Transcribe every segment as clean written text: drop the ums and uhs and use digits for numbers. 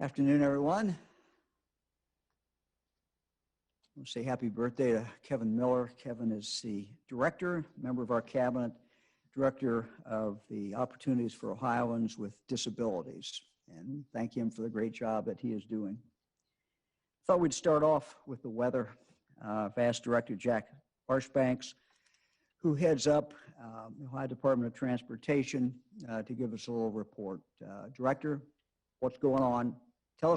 Afternoon, everyone. I want to say happy birthday to Kevin Miller. Kevin is the director, member of our cabinet, director of the Opportunities for Ohioans with Disabilities. And we thank him for the great job that he is doing. Thought we'd start off with the weather. I've asked Director Jack Arshbanks, who heads up the Ohio Department of Transportation, to give us a little report. Director, what's going on? Tell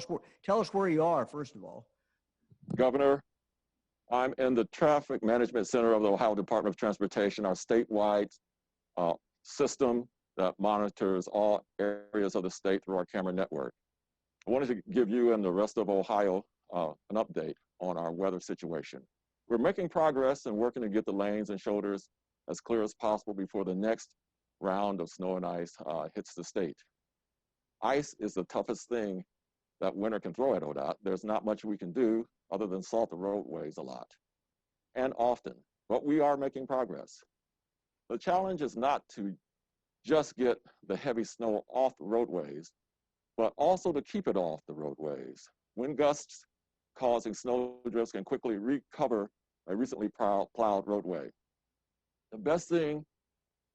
us where you are, first of all. Governor, I'm in the Traffic Management Center of the Ohio Department of Transportation, our statewide system that monitors all areas of the state through our camera network. I wanted to give you and the rest of Ohio an update on our weather situation. We're making progress and working to get the lanes and shoulders as clear as possible before the next round of snow and ice hits the state. Ice is the toughest thing that winter can throw at ODOT. There's not much we can do other than salt the roadways a lot and often, but we are making progress. The challenge is not to just get the heavy snow off the roadways, but also to keep it off the roadways. Wind gusts causing snow drifts can quickly recover a recently plowed roadway. The best thing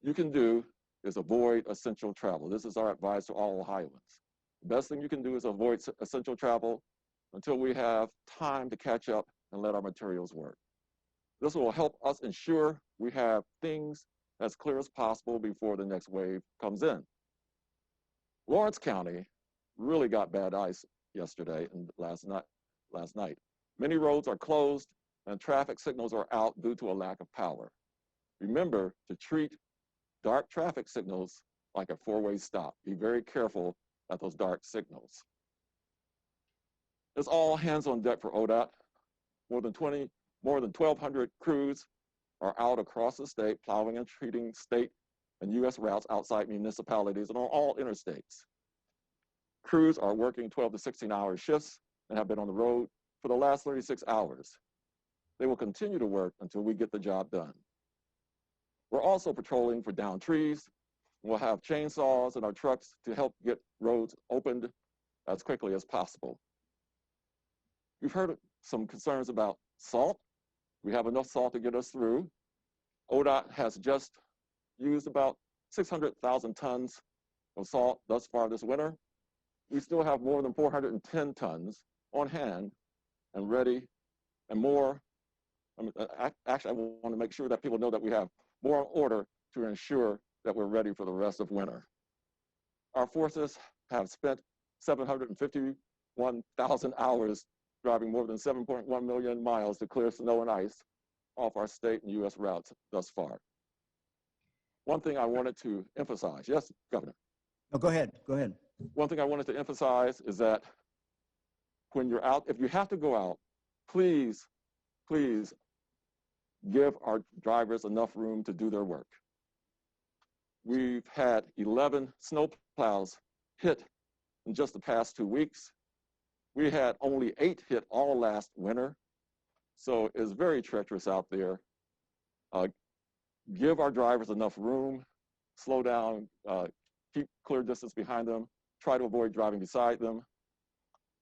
you can do is avoid essential travel. This is our advice to all Ohioans. The best thing you can do is avoid essential travel until we have time to catch up and let our materials work. This will help us ensure we have things as clear as possible before the next wave comes in. Lawrence County really got bad ice yesterday and last night. Many roads are closed and traffic signals are out due to a lack of power. Remember to treat dark traffic signals like a four-way stop. Be very careful at those dark signals. It's all hands on deck for ODOT. More than 1,200 crews are out across the state plowing and treating state and U.S. routes outside municipalities and on all interstates. Crews are working 12 to 16-hour shifts and have been on the road for the last 36 hours. They will continue to work until we get the job done. We're also patrolling for downed trees. We'll have chainsaws in our trucks to help get roads opened as quickly as possible. We've heard some concerns about salt. We have enough salt to get us through. ODOT has just used about 600,000 tons of salt thus far this winter. We still have more than 410 tons on hand and ready and more. Actually, I want to make sure that people know that we have more in order to ensure that we're ready for the rest of winter. Our forces have spent 751,000 hours driving more than 7.1 million miles to clear snow and ice off our state and U.S. routes thus far. One thing I wanted to emphasize, yes, Governor? Oh, go ahead. One thing I wanted to emphasize is that when you're out, if you have to go out, please give our drivers enough room to do their work. We've had 11 snow plows hit in just the past 2 weeks. We had only 8 hit all last winter. So it's very treacherous out there. Give our drivers enough room, slow down, keep clear distance behind them, try to avoid driving beside them.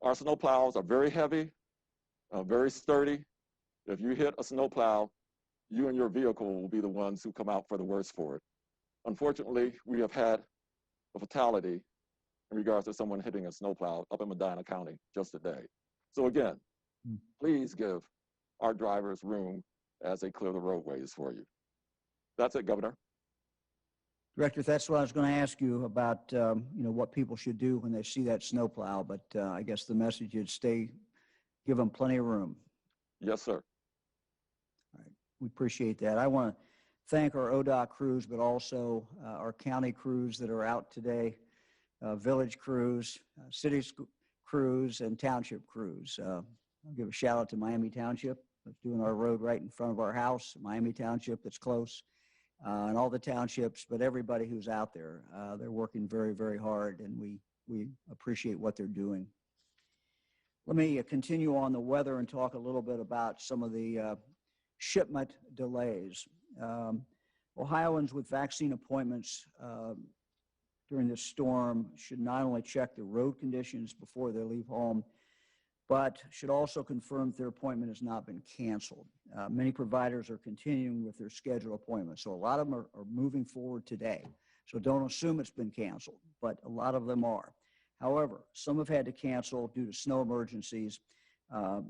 Our snow plows are very heavy, very sturdy. If you hit a snow plow, you and your vehicle will be the ones who come out for the worst for it. Unfortunately, we have had a fatality in regards to someone hitting a snowplow up in Medina County just today. So again, please give our drivers room as they clear the roadways for you. That's it, Governor. Director, that's what I was going to ask you about, what people should do when they see that snowplow, but I guess the message is give them plenty of room. Yes, sir. All right, we appreciate that. I want to thank our ODOT crews, but also our county crews that are out today, village crews, city crews, and township crews. I'll give a shout out to Miami Township that's doing our road right in front of our house, Miami Township that's close, and all the townships, but everybody who's out there. They're working very, very hard, and we appreciate what they're doing. Let me continue on the weather and talk a little bit about some of the shipment delays. Ohioans with vaccine appointments during this storm should not only check the road conditions before they leave home, but should also confirm if their appointment has not been canceled. Many providers are continuing with their scheduled appointments, so a lot of them are moving forward today. So don't assume it's been canceled, but a lot of them are. However, some have had to cancel due to snow emergencies.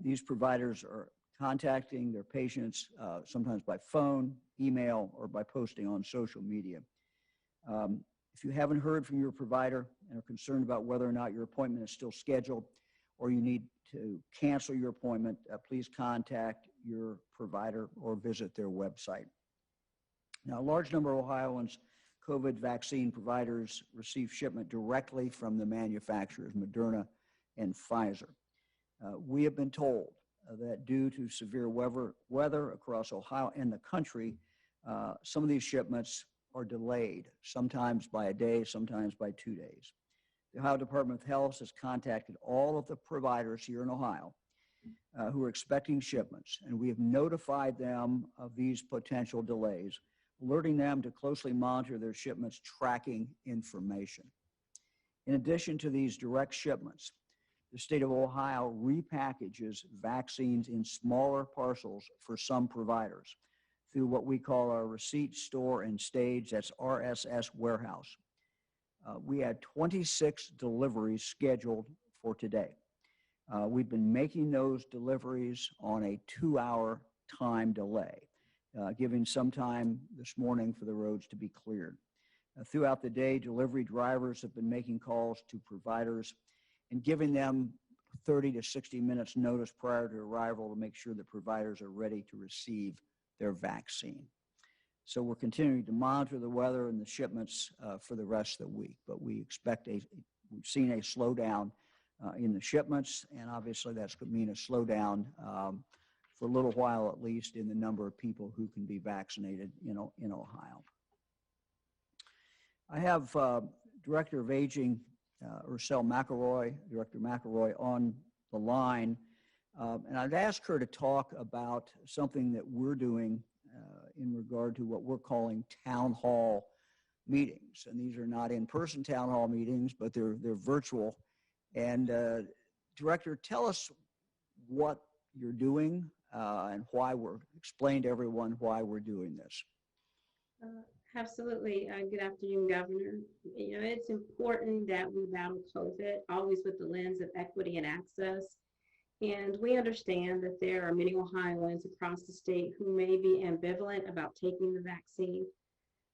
These providers are contacting their patients sometimes by phone, email, or by posting on social media. If you haven't heard from your provider and are concerned about whether or not your appointment is still scheduled or you need to cancel your appointment, please contact your provider or visit their website. Now, a large number of Ohioans' COVID vaccine providers receive shipment directly from the manufacturers, Moderna and Pfizer. We have been told that due to severe weather across Ohio and the country, some of these shipments are delayed, sometimes by a day, sometimes by 2 days. The Ohio Department of Health has contacted all of the providers here in Ohio who are expecting shipments, and we have notified them of these potential delays, alerting them to closely monitor their shipments tracking information. In addition to these direct shipments, the state of Ohio repackages vaccines in smaller parcels for some providers through what we call our receipt, store, and stage, that's RSS warehouse. We had 26 deliveries scheduled for today. We've been making those deliveries on a 2-hour time delay, giving some time this morning for the roads to be cleared. Throughout the day, delivery drivers have been making calls to providers and giving them 30 to 60 minutes notice prior to arrival to make sure that providers are ready to receive their vaccine. So we're continuing to monitor the weather and the shipments for the rest of the week, but we expect we've seen a slowdown in the shipments, and obviously that's going to mean a slowdown for a little while at least in the number of people who can be vaccinated in Ohio. I have Director of Aging, Director McElroy on the line, and I'd ask her to talk about something that we're doing in regard to what we're calling town hall meetings. And these are not in-person town hall meetings, but they're virtual. And Director, tell us what you're doing and explain to everyone why we're doing this. Absolutely. Good afternoon, Governor. You know, it's important that we battle COVID, always with the lens of equity and access. And we understand that there are many Ohioans across the state who may be ambivalent about taking the vaccine.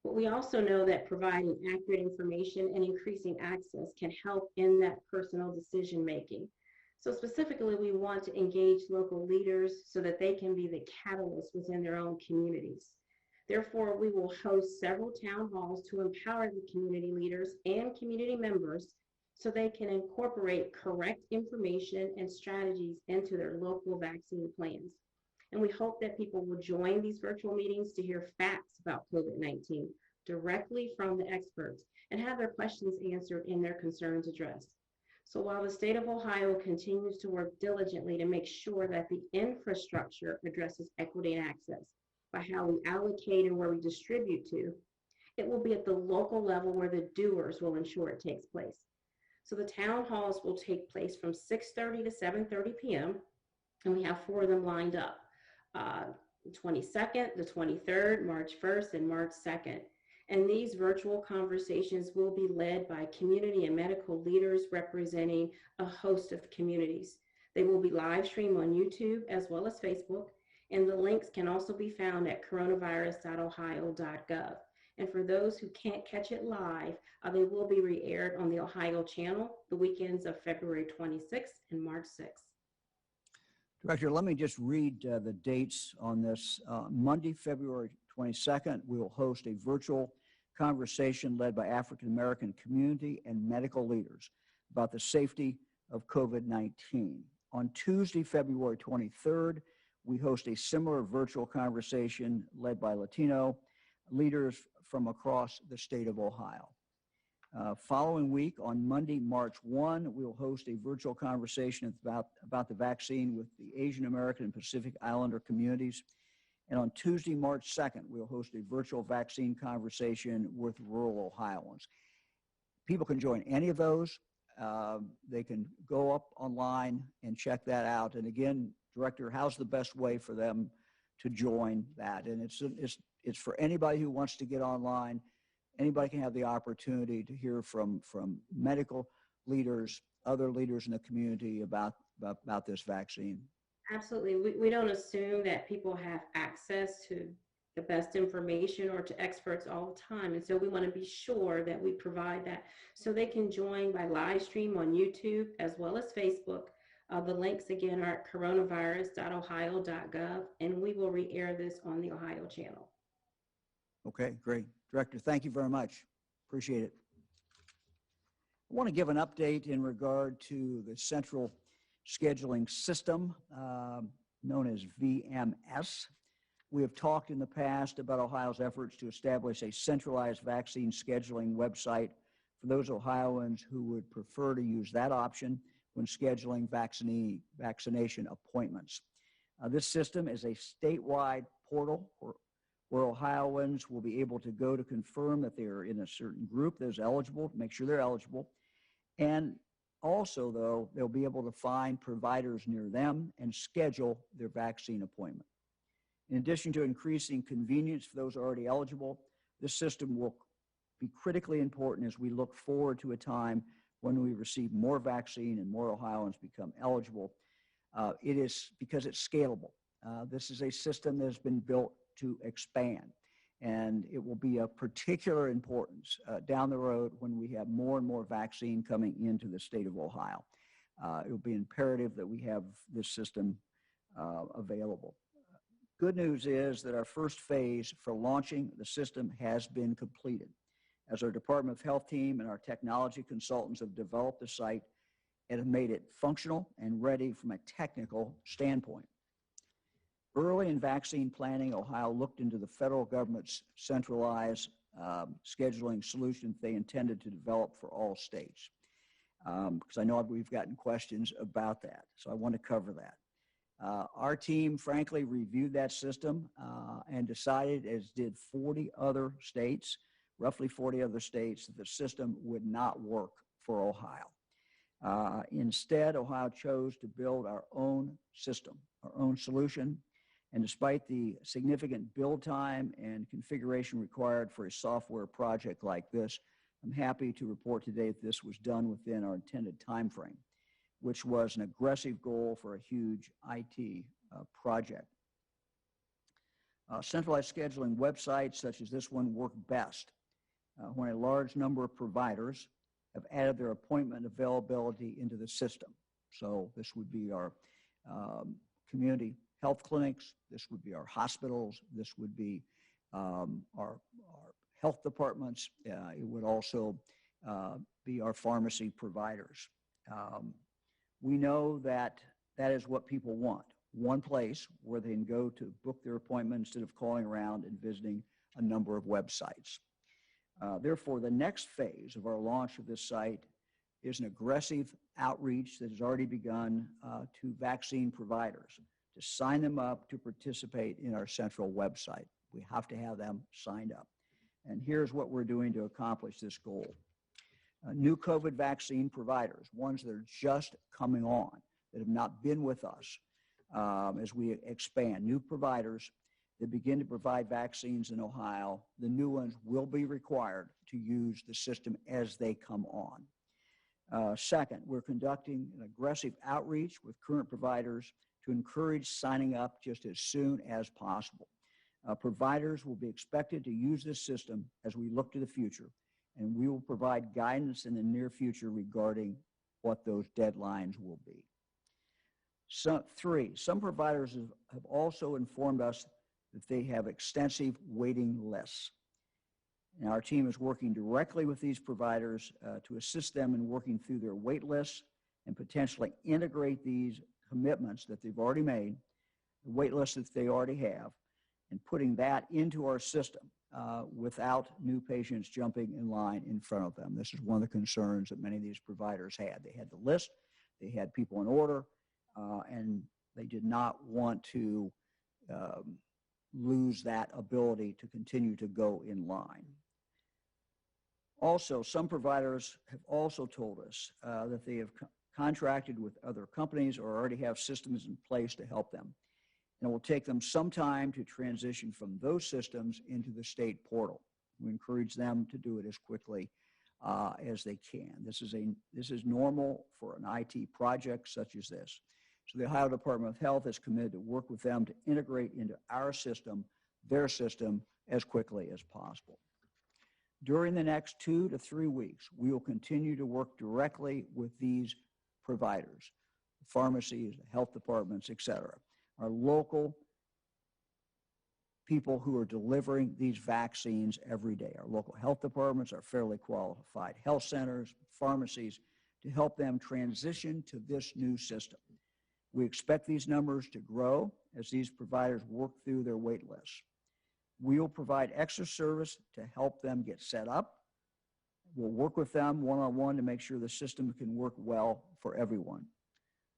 But we also know that providing accurate information and increasing access can help in that personal decision making. So specifically, we want to engage local leaders so that they can be the catalyst within their own communities. Therefore, we will host several town halls to empower the community leaders and community members so they can incorporate correct information and strategies into their local vaccine plans. And we hope that people will join these virtual meetings to hear facts about COVID-19 directly from the experts and have their questions answered and their concerns addressed. So while the state of Ohio continues to work diligently to make sure that the infrastructure addresses equity and access by how we allocate and where we distribute to, it will be at the local level where the doers will ensure it takes place. So the town halls will take place from 6:30 to 7:30 p.m. and we have 4 of them lined up. The 22nd, the 23rd, March 1st, and March 2nd. And these virtual conversations will be led by community and medical leaders representing a host of communities. They will be live streamed on YouTube as well as Facebook, and the links can also be found at coronavirus.ohio.gov. And for those who can't catch it live, they will be re-aired on the Ohio channel the weekends of February 26th and March 6th. Director, let me just read the dates on this. Monday, February 22nd, we will host a virtual conversation led by African American community and medical leaders about the safety of COVID-19. On Tuesday, February 23rd, we host a similar virtual conversation led by Latino leaders from across the state of Ohio. Following week, on Monday, March 1, we'll host a virtual conversation about the vaccine with the Asian American and Pacific Islander communities. And on Tuesday, March 2nd, we'll host a virtual vaccine conversation with rural Ohioans. people can join any of those. They can go up online and check that out. And again, Director, how's the best way for them to join that? And it's for anybody who wants to get online. Anybody can have the opportunity to hear from medical leaders, other leaders in the community about this vaccine. Absolutely. We don't assume that people have access to the best information or to experts all the time. And so we want to be sure that we provide that. So they can join by live stream on YouTube as well as Facebook. The links again are at coronavirus.ohio.gov, and we will re-air this on the Ohio channel. Okay, great. Director, thank you very much. Appreciate it. I want to give an update in regard to the central scheduling system known as VMS. We have talked in the past about Ohio's efforts to establish a centralized vaccine scheduling website for those Ohioans who would prefer to use that option when scheduling vaccination appointments. This system is a statewide portal where Ohioans will be able to go to confirm that they are in a certain group that is eligible, to make sure they're eligible. And also, though, they'll be able to find providers near them and schedule their vaccine appointment. In addition to increasing convenience for those already eligible, this system will be critically important as we look forward to a time when we receive more vaccine and more Ohioans become eligible. It is because it's scalable. This is a system that has been built to expand, and it will be of particular importance down the road when we have more and more vaccine coming into the state of Ohio. It will be imperative that we have this system available. Good news is that our first phase for launching the system has been completed, as our Department of Health team and our technology consultants have developed the site and have made it functional and ready from a technical standpoint. Early in vaccine planning, Ohio looked into the federal government's centralized scheduling solution they intended to develop for all states, because I know we've gotten questions about that, so I want to cover that. Our team, frankly, reviewed that system and decided, as did 40 other states, roughly 40 other states, that the system would not work for Ohio. Instead, Ohio chose to build our own system, our own solution. And despite the significant build time and configuration required for a software project like this, I'm happy to report today that this was done within our intended time frame, which was an aggressive goal for a huge IT project. Centralized scheduling websites such as this one work best when a large number of providers have added their appointment availability into the system. So this would be our community health clinics, this would be our hospitals, this would be our health departments, it would also be our pharmacy providers. We know that that is what people want, one place where they can go to book their appointment instead of calling around and visiting a number of websites. Therefore, the next phase of our launch of this site is an aggressive outreach that has already begun to vaccine providers to sign them up to participate in our central website. We have to have them signed up. And here's what we're doing to accomplish this goal. New COVID vaccine providers, ones that are just coming on, that have not been with us as we expand. New providers that begin to provide vaccines in Ohio, the new ones will be required to use the system as they come on. Second, we're conducting an aggressive outreach with current providers to encourage signing up just as soon as possible. Providers will be expected to use this system as we look to the future, and we will provide guidance in the near future regarding what those deadlines will be. Three, some providers have also informed us that they have extensive waiting lists. And our team is working directly with these providers to assist them in working through their wait lists and potentially integrate these commitments that they've already made, the wait lists that they already have, and putting that into our system without new patients jumping in line in front of them. This is one of the concerns that many of these providers had. They had the list, they had people in order, and they did not want to lose that ability to continue to go in line. Also, some providers have also told us that they have contracted with other companies or already have systems in place to help them. And it will take them some time to transition from those systems into the state portal. We encourage them to do it as quickly as they can. This is normal for an IT project such as this. So the Ohio Department of Health is committed to work with them to integrate into our system, their system, as quickly as possible. During the next 2 to 3 weeks, we will continue to work directly with these providers, pharmacies, health departments, et cetera, our local people who are delivering these vaccines every day, our local health departments, our fairly qualified health centers, pharmacies, to help them transition to this new system. We expect these numbers to grow as these providers work through their wait lists. We will provide extra service to help them get set up. We'll work with them one-on-one to make sure the system can work well for everyone.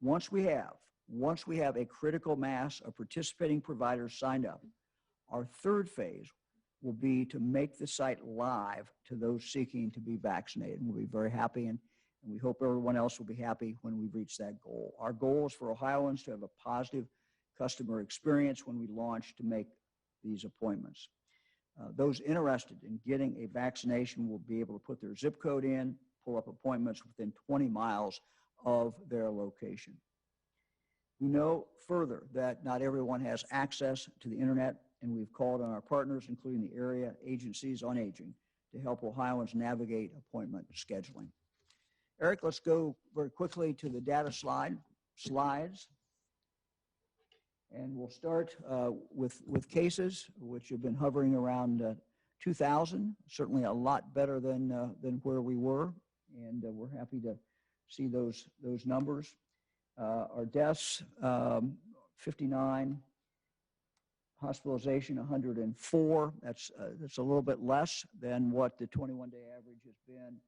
Once we have a critical mass of participating providers signed up, our third phase will be to make the site live to those seeking to be vaccinated. And we'll be very happy, and we hope everyone else will be happy when we reach that goal. Our goal is for Ohioans to have a positive customer experience when we launch to make these appointments. Those interested in getting a vaccination will be able to put their zip code in, pull up appointments within 20 miles of their location. We know further that not everyone has access to the internet, and we've called on our partners, including the area agencies on aging, to help Ohioans navigate appointment scheduling. Eric, let's go very quickly to the data slides. And we'll start with cases, which have been hovering around 2,000, certainly a lot better than where we were, and we're happy to see those numbers. Our deaths, 59, hospitalization, 104. That's a little bit less than what the 21-day average has been.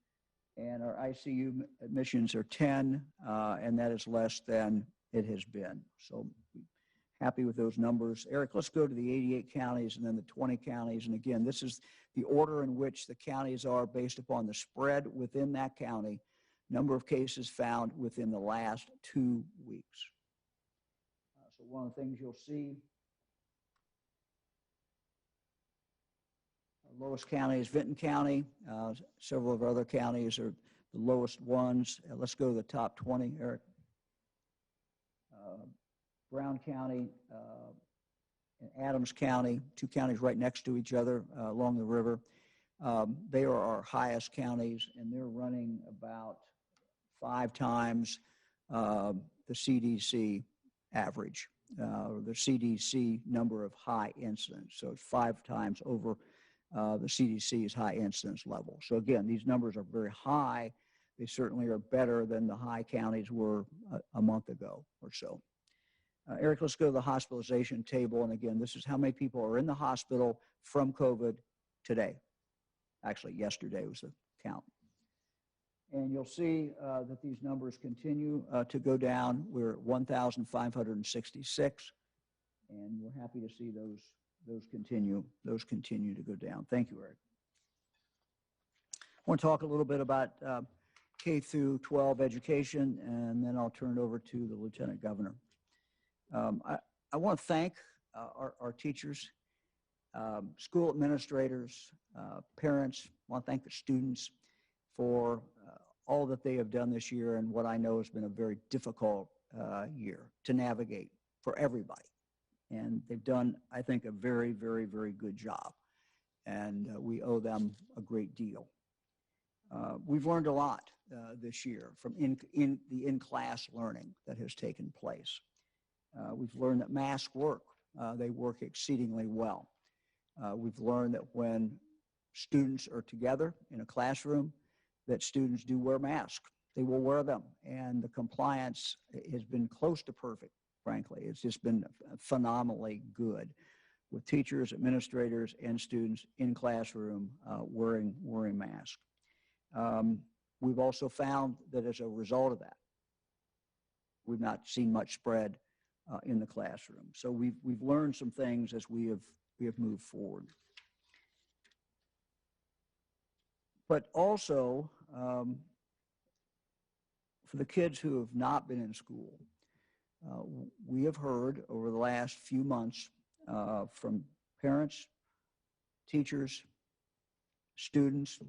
And our ICU admissions are 10, and that is less than it has been. So happy with those numbers. Eric, let's go to the 88 counties and then the 20 counties. And again, this is the order in which the counties are based upon the spread within that county, number of cases found within the last 2 weeks. So one of the things you'll see, our lowest county is Vinton County. Several of our other counties are the lowest ones. Let's go to the top 20, Eric. Brown County and Adams County, two counties right next to each other along the river. They are our highest counties, and they're running about 5 times the CDC average, the CDC number of high incidence. So it's 5 times over the CDC's high incidence level. So again, these numbers are very high. They certainly are better than the high counties were a month ago or so. Eric, let's go to the hospitalization table. And again, this is how many people are in the hospital from COVID today. Actually, yesterday was the count. And you'll see that these numbers continue to go down. We're at 1,566, and we're happy to see those continue to go down. Thank you, Eric. I want to talk a little bit about K through 12 education, and then I'll turn it over to the Lieutenant Governor. I want to thank our teachers, school administrators, parents. I want to thank the students for all that they have done this year and what I know has been a very difficult year to navigate for everybody. And they've done, I think, a very, very, very good job. And we owe them a great deal. We've learned a lot this year from the in-class learning that has taken place. We've learned that masks work. They work exceedingly well. We've learned that when students are together in a classroom, that students do wear masks. They will wear them. And the compliance has been close to perfect, frankly. It's just been phenomenally good with teachers, administrators, and students in classroom wearing masks. We've also found that as a result of that, we've not seen much spread in the classroom. So we've learned some things as we have moved forward. But also, for the kids who have not been in school, we have heard over the last few months from parents, teachers, students,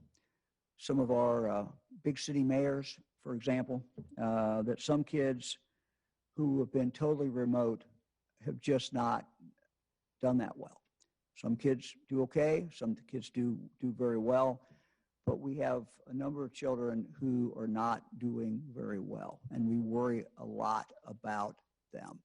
some of our big city mayors, for example, that some kids who have been totally remote have just not done that well. Some kids do okay, some kids do very well, but we have a number of children who are not doing very well, and we worry a lot about them.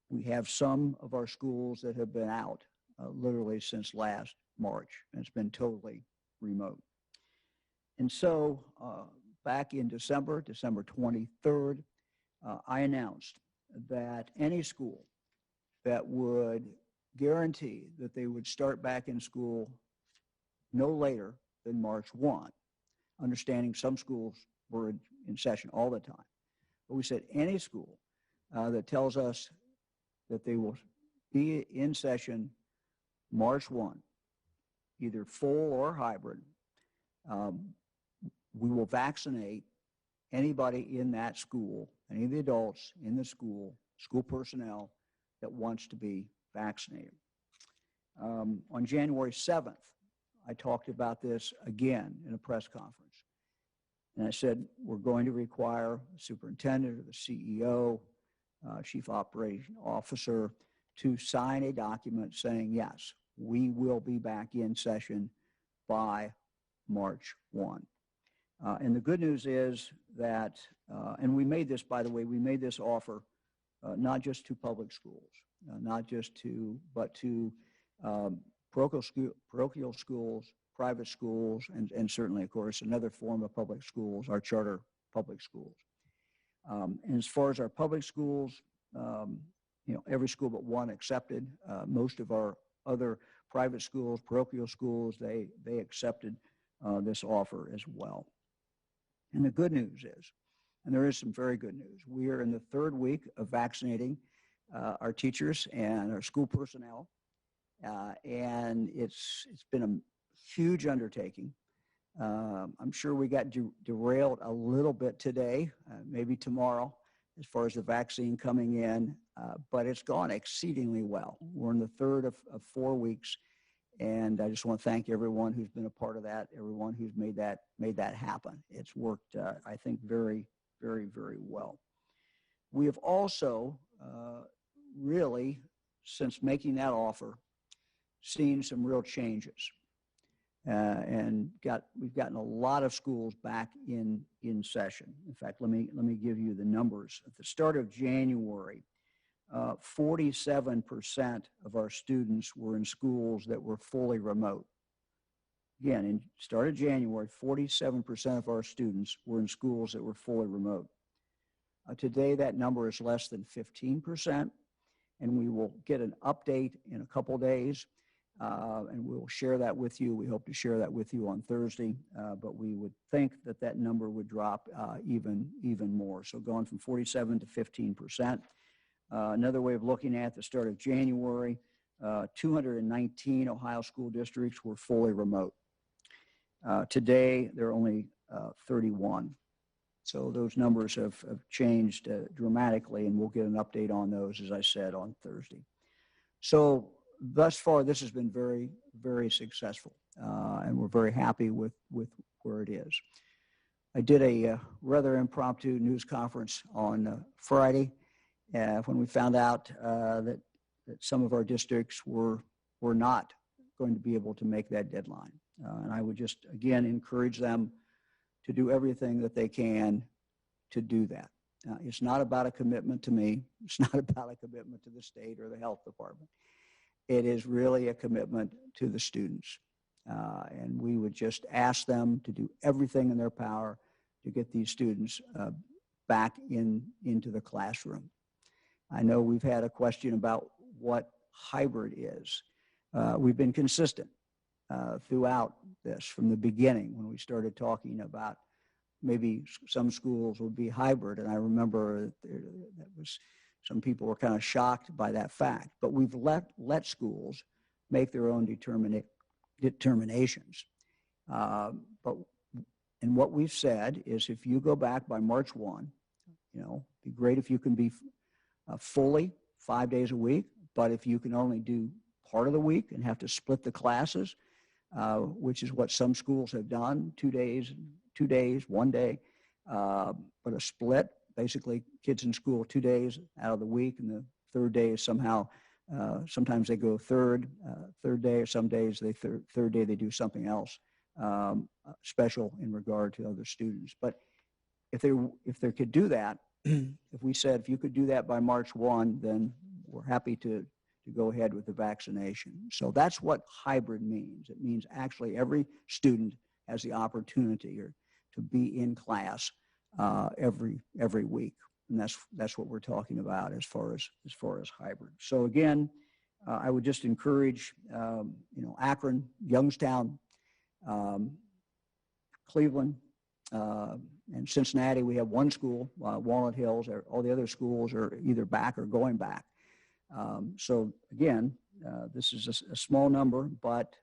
We have some of our schools that have been out literally since last March, and it's been totally remote. And so back in December 23rd, I announced that any school that would guarantee that they would start back in school no later than March 1, understanding some schools were in session all the time. But we said any school that tells us that they will be in session March 1, either full or hybrid, we will vaccinate anybody in that school, any of the adults in the school personnel that wants to be vaccinated. On January 7th, I talked about this again in a press conference. And I said, we're going to require the superintendent or the CEO, chief operating officer, to sign a document saying, yes, we will be back in session by March 1. And the good news is that, and we made this, by the way, we made this offer not just to public schools, but to parochial schools, private schools, and certainly, of course, another form of public schools, our charter public schools. And as far as our public schools, every school but one accepted. Most of our other private schools, parochial schools, they accepted this offer as well. And the good news is, and there is some very good news, we are in the third week of vaccinating our teachers and our school personnel. And it's been a huge undertaking. I'm sure we got derailed a little bit today, maybe tomorrow, as far as the vaccine coming in, but it's gone exceedingly well. We're in the third of 4 weeks, and I just want to thank everyone who's been a part of that, everyone who's made that happen. It's worked, I think, very, very, very well. We have also really, since making that offer, seen some real changes. And we've gotten a lot of schools back in session. In fact, let me give you the numbers. At the start of January, 47% of our students were in schools that were fully remote. Again, in start of January, 47% of our students were in schools that were fully remote. Today, that number is less than 15%, and we will get an update in a couple days. And we'll share that with you. We hope to share that with you on Thursday, but we would think that number would drop even more. So going from 47 to 15%. Another way of looking at the start of January, 219 Ohio school districts were fully remote. Today, there are only 31. So those numbers have changed dramatically, and we'll get an update on those, as I said, on Thursday. So thus far, this has been very, very successful, and we're very happy with where it is. I did a rather impromptu news conference on Friday when we found out that some of our districts were not going to be able to make that deadline. And I would just, again, encourage them to do everything that they can to do that. It's not about a commitment to me. It's not about a commitment to the state or the health department. It is really a commitment to the students. And we would just ask them to do everything in their power to get these students back into the classroom. I know we've had a question about what hybrid is. We've been consistent throughout this from the beginning when we started talking about maybe some schools would be hybrid. And I remember that was some people were kind of shocked by that fact, but we've let schools make their own determinations. But and what we've said is if you go back by March 1, it'd be great if you can be fully 5 days a week, but if you can only do part of the week and have to split the classes, which is what some schools have done, 2 days, 1 day, but a split, basically kids in school 2 days out of the week, and the third day is somehow, sometimes they go third day, or some days they third day they do something else special in regard to other students. But if they could do that, if we said if you could do that by March 1, then we're happy to go ahead with the vaccination. So that's what hybrid means. It means actually every student has the opportunity to be in class every week, and that's what we're talking about as far as hybrid. So again, I would just encourage Akron, Youngstown, Cleveland, and Cincinnati. We have one school, Walnut Hills. All the other schools are either back or going back. So again, this is a small number, but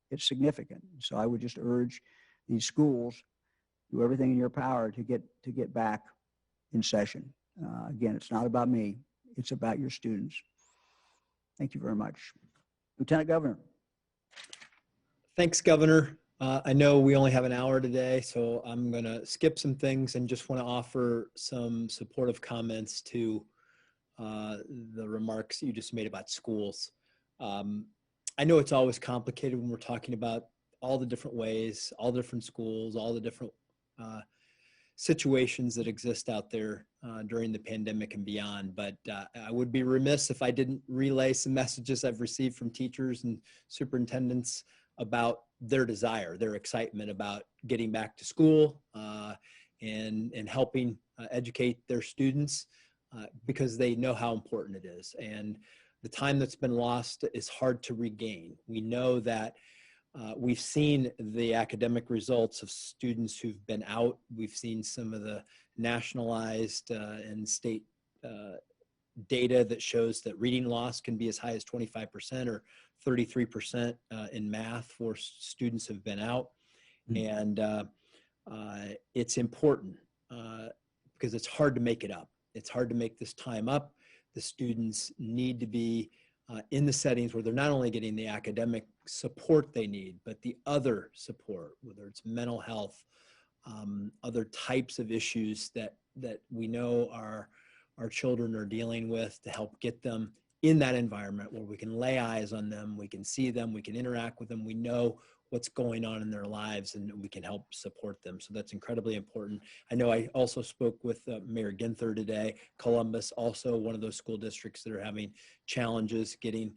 it's significant. So I would just urge these schools, do everything in your power to get back in session. Again, it's not about me. It's about your students. Thank you very much. Lieutenant Governor. Thanks, Governor. I know we only have an hour today, so I'm going to skip some things and just want to offer some supportive comments to the remarks you just made about schools. I know it's always complicated when we're talking about all the different ways, all the different schools, all the different situations that exist out there during the pandemic and beyond. But I would be remiss if I didn't relay some messages I've received from teachers and superintendents about their desire, their excitement about getting back to school and helping educate their students because they know how important it is. And the time that's been lost is hard to regain. We know that we've seen the academic results of students who've been out. We've seen some of the nationalized and state data that shows that reading loss can be as high as 25% or 33% in math for students who've been out. And it's important because it's hard to make it up. It's hard to make this time up. The students need to be in the settings where they're not only getting the academic support they need, but the other support, whether it's mental health, other types of issues that we know our children are dealing with, to help get them in that environment where we can lay eyes on them, we can see them, we can interact with them, we know what's going on in their lives, and we can help support them. So that's incredibly important. I know I also spoke with Mayor Ginther today. Columbus, also one of those school districts that are having challenges getting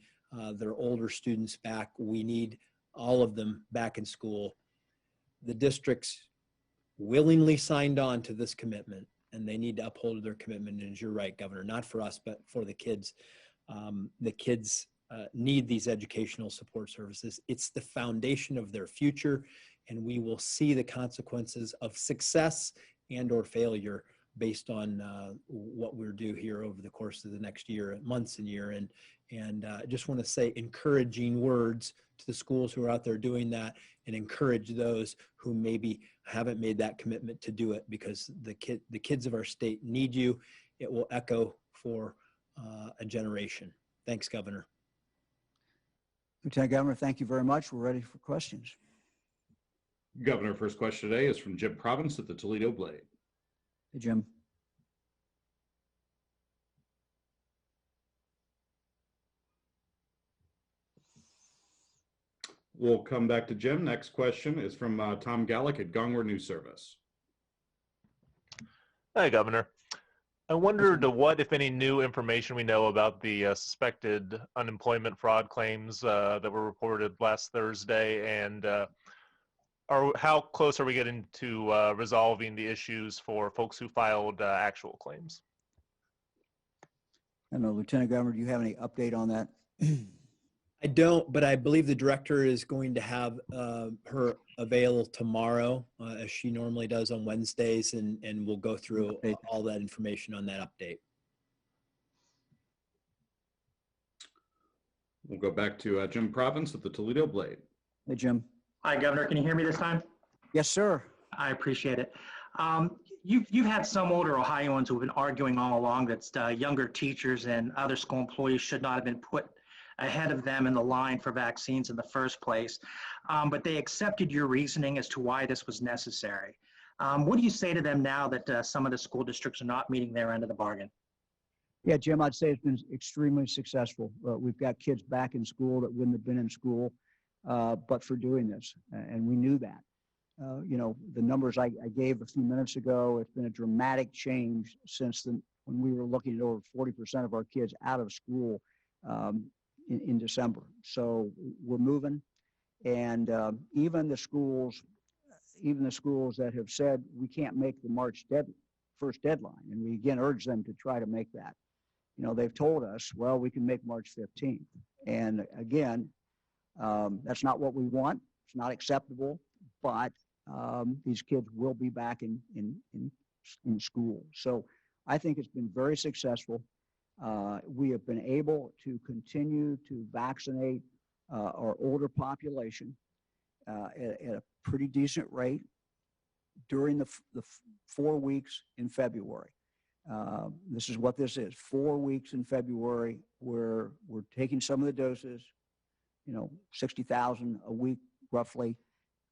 their older students back. We need all of them back in school. The districts willingly signed on to this commitment, and they need to uphold their commitment. And you're right, Governor, not for us, but for the kids. The kids need these educational support services. It's the foundation of their future, and we will see the consequences of success and or failure based on what we'll do here over the course of the next year, months and year. And I just want to say encouraging words to the schools who are out there doing that, and encourage those who maybe haven't made that commitment to do it, because the kids of our state need you. It will echo for a generation. Thanks, Governor. Lieutenant Governor, thank you very much. We're ready for questions. Governor, first question today is from Jim Province at the Toledo Blade. Hey, Jim. We'll come back to Jim. Next question is from Tom Gallick at Gongwer News Service. Hi, Governor. I wondered what, if any, new information we know about the suspected unemployment fraud claims that were reported last Thursday, and how close are we getting to resolving the issues for folks who filed actual claims? I don't know, Lieutenant Governor, do you have any update on that? I don't, but I believe the director is going to have her available tomorrow, as she normally does on Wednesdays, and we'll go through all that information on that update. We'll go back to Jim Province at the Toledo Blade. Hey, Jim. Hi, Governor. Can you hear me this time? Yes, sir. I appreciate it. You've had some older Ohioans who have been arguing all along that younger teachers and other school employees should not have been put ahead of them in the line for vaccines in the first place. But they accepted your reasoning as to why this was necessary. What do you say to them now that some of the school districts are not meeting their end of the bargain? Yeah, Jim, I'd say it's been extremely successful. We've got kids back in school that wouldn't have been in school but for doing this, and we knew that. You know, the numbers I gave a few minutes ago, it's been a dramatic change since when we were looking at over 40% of our kids out of school in December. So we're moving, and even the schools that have said we can't make the March first deadline, and we again urge them to try to make that. You know, they've told us, well, we can make March 15th. And again, that's not what we want. It's not acceptable, but these kids will be back in school. So I think it's been very successful. We have been able to continue to vaccinate our older population at a pretty decent rate during the 4 weeks in February. This is what this is, 4 weeks in February where we're taking some of the doses, 60,000 a week roughly,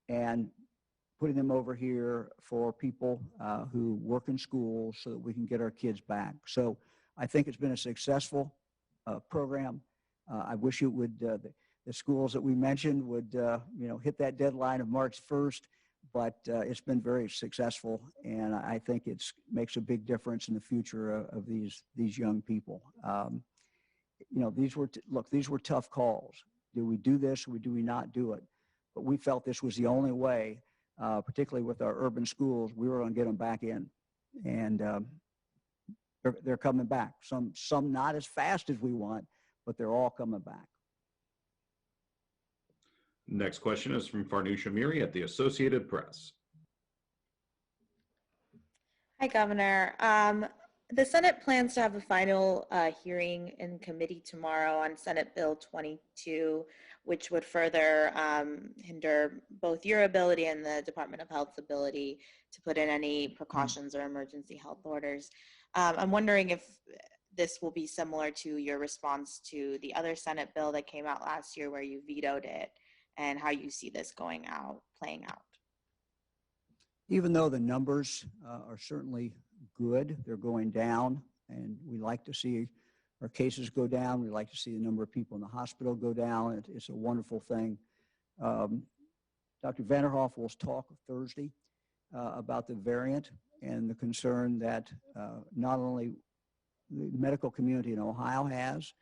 and putting them over here for people who work in schools so that we can get our kids back. So I think it's been a successful program. I wish it would, the schools that we mentioned would, hit that deadline of March 1st. But it's been very successful, and I think it makes a big difference in the future of these young people. These were tough calls. Do we do this or do we not do it? But we felt this was the only way, particularly with our urban schools, we were going to get them back in, and they're coming back. Some not as fast as we want, but they're all coming back. Next question is from Farnoosh Amiri at the Associated Press. Hi, Governor. The Senate plans to have a final hearing in committee tomorrow on Senate Bill 22, which would further hinder both your ability and the Department of Health's ability to put in any precautions or emergency health orders. I'm wondering if this will be similar to your response to the other Senate bill that came out last year where you vetoed it, and how you see this playing out. Even though the numbers are certainly good, they're going down, and we like to see our cases go down. We like to see the number of people in the hospital go down. It's a wonderful thing. Dr. Vanderhoff will talk Thursday about the variant and the concern that not only the medical community in Ohio has,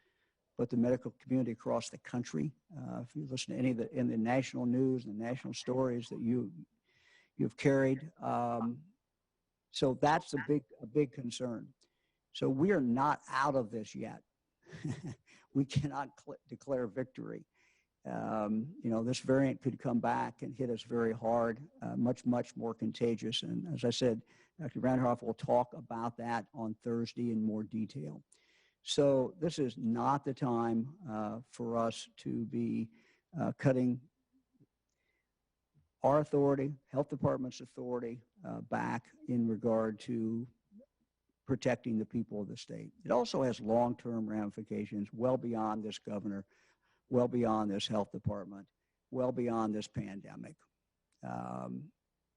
but the medical community across the country. If you listen to any of in the national news and the national stories that you've carried, so that's a big concern. So we are not out of this yet. We cannot declare victory. This variant could come back and hit us very hard, much more contagious. And as I said, Dr. Vanderhoff will talk about that on Thursday in more detail. So this is not the time for us to be cutting our authority, health department's authority, back in regard to protecting the people of the state. It also has long-term ramifications well beyond this governor, well beyond this health department, well beyond this pandemic.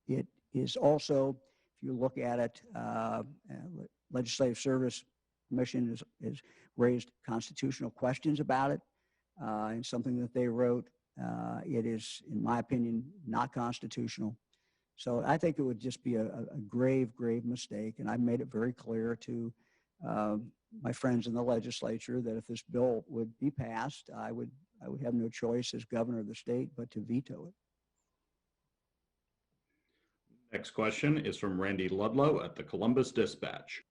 It is also, if you look at it, Legislative Service Commission has raised constitutional questions about it, and something that they wrote. It is, in my opinion, not constitutional. So I think it would just be a grave mistake, and I've made it very clear to my friends in the legislature that if this bill would be passed, I would have no choice as governor of the state but to veto it. Next question is from Randy Ludlow at the Columbus Dispatch.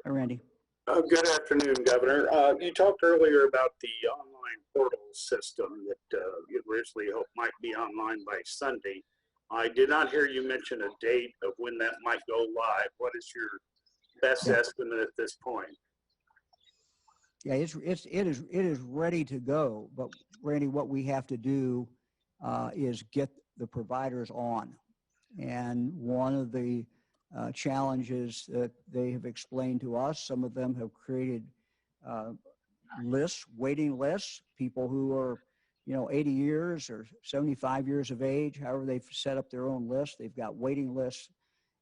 Hi, Randy. Good afternoon, Governor. You talked earlier about the online portal system that you originally hoped might be online by Sunday. I did not hear you mention a date of when that might go live. What is your best estimate at this point? Yeah, it is ready to go. But Randy, what we have to do is get the providers on. And one of the challenges that they have explained to us, some of them have created lists, waiting lists, people who are, 80 years or 75 years of age, however they've set up their own list. They've got waiting lists.